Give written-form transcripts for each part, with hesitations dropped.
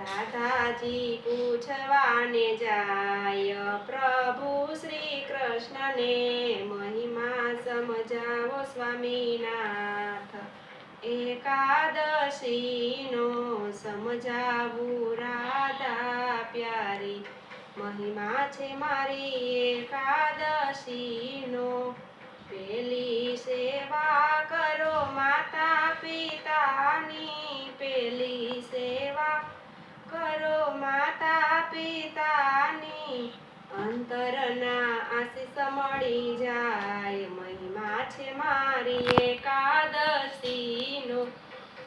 રાધાજી પૂછવાને જાય પ્રભુ શ્રી કૃષ્ણને મહિમા સમજાવો સ્વામીનાથ એકાદશીનો સમજાવું રાધા પ્યારી મહિમા છે મારી એકાદશીનો પેલી સેવા કરો માતા પિતાની પેલી સેવા કરો માતા પિતાની અંતરના આશીષ મળી જાય મહિમા છે મારી એકાદશીનો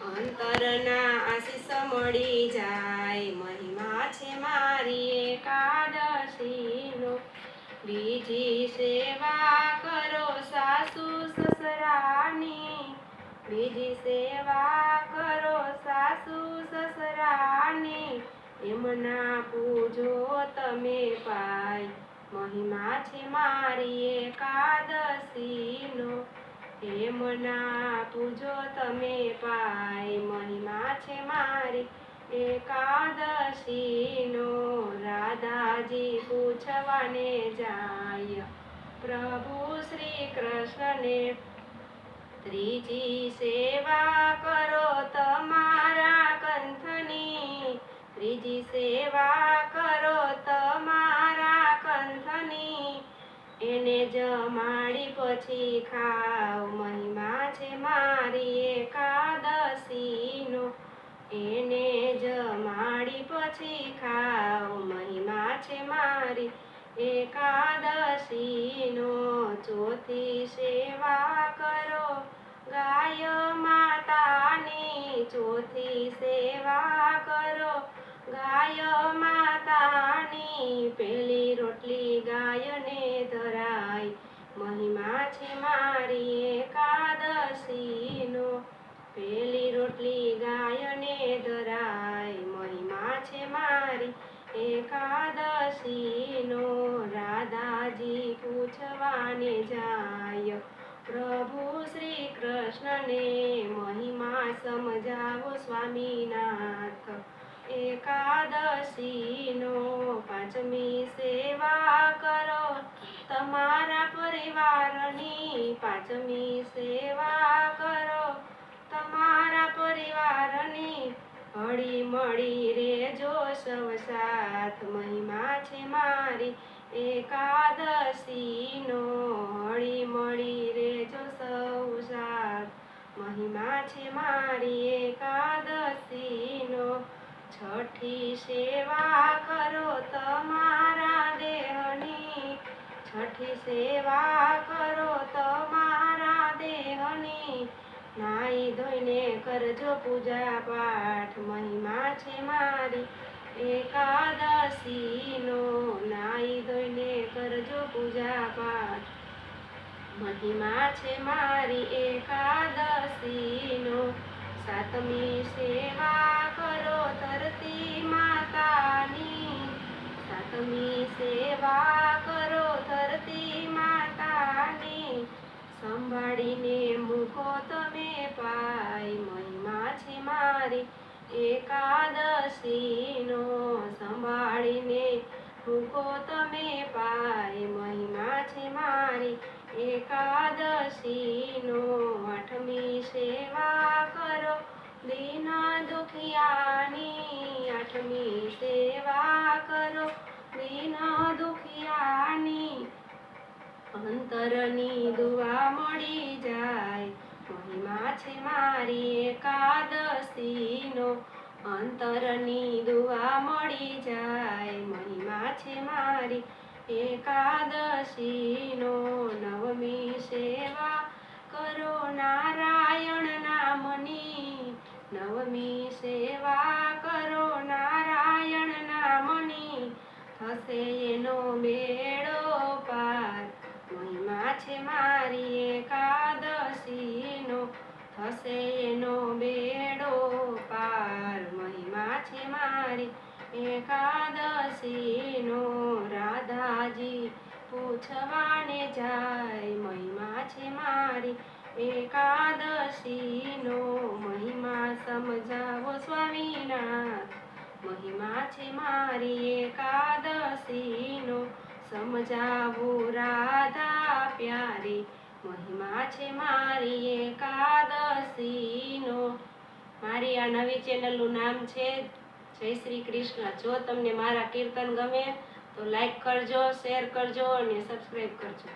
અંતરના આશીષ મળી જાય મહિમા છે મારી એકાદશીનો બીજી સેવા કરો સાસુ સસરાની બીજી સેવા કરો સાસુ સસરાની એમના પૂજો તમે પાય મહિમા છે મારી એકાદશીનો એમના પૂજો તમે પાય મહિમા છે મારી એકાદશીનો રાધાજી પૂછવાને જાય પ્રભુ શ્રી કૃષ્ણને ત્રીજી સેવા કરો તમારા કંથની ત્રીજી સેવા કરો તમારા કંથની એને જમાડી પછી ખાવ મહિમા છે મારી એકાદશીનો એને જમાડી પછી ખાવ મહિમા છે મારી એકાદશીનો ચોથી સેવા કરો ગાય માતાની ચોથી સેવા કરો ગાય માતાની પેલી રોટલી ગાયને ધરાય મહિમા છે મારી એકાદશીનો પેલી રોટલી ગાયને ધરાય મહિમા છે મારી એકાદશીનો રાધાજી પૂછવાને જાય પ્રભુ શ્રી કૃષ્ણને મહિમા સમજાવો સ્વામીનાથ એકાદશીનો પાંચમી સેવા કરો તમારા પરિવારની પાંચમી સેવા કરો તમારા પરિવારની હળી મળી રેજો સૌ સાથ મહિમા છે મારી એકાદશીનો હળી મળી રેજો સૌ સાથ મહિમા છે મારી એકાદશીનો છઠ્ઠી સેવા કરો તમારા દેહની છઠ્ઠી સેવા કરો તમારા દેહની નાઈ ધોઈને કરજો પૂજા પાઠ મહિમા છે મારી એકાદશીનો નાઈ ધોઈને કરજો પૂજા પાઠ મહિમા છે મારી એકાદશીનો સાતમી સેવા કરો ધરતી માતાની સાતમી સેવા કરો ધરતી માતાની સંભાળીને મૂકો તમે પાય મહિમા છે મારી એકાદશીનો સંભાળીને મૂકો તમે પાય મહિમા છે મારી એકાદશીનો આઠમી સેવા કરો દીન દુખિયાની આઠમી સેવા કરો દીન દુખિયાની અંતરની દુઆ મળી જાય મહિમા છે મારી એકાદશીનો અંતરની દુઆ મળી જાય મહિમા છે મારી એકાદશીનો નવમી સેવા કરો નારાયણ નામની નવમી સેવા કરો નારાયણ નામની થશે એનો બેડો પાર મહિમા છે મારી એકાદશીનો થશે એનો બેડો પાર મહિમા છે મારી એકાદશીનો રાધાજી પૂછવાને જાય મહિમા છે મારી એકાદશીનો મહિમા સમજાવો સ્વામીનાથ મહિમા મારી એકાદશીનો સમજાવું રાધા પ્યારી મહિમા છે મારી એકાદશીનો. મારી આ નવી ચેનલનું નામ છે જય શ્રી કૃષ્ણ. જો તમને મારા કીર્તન ગમે તો લાઈક કરજો, શેર કરજો અને સબસ્ક્રાઈબ કરજો.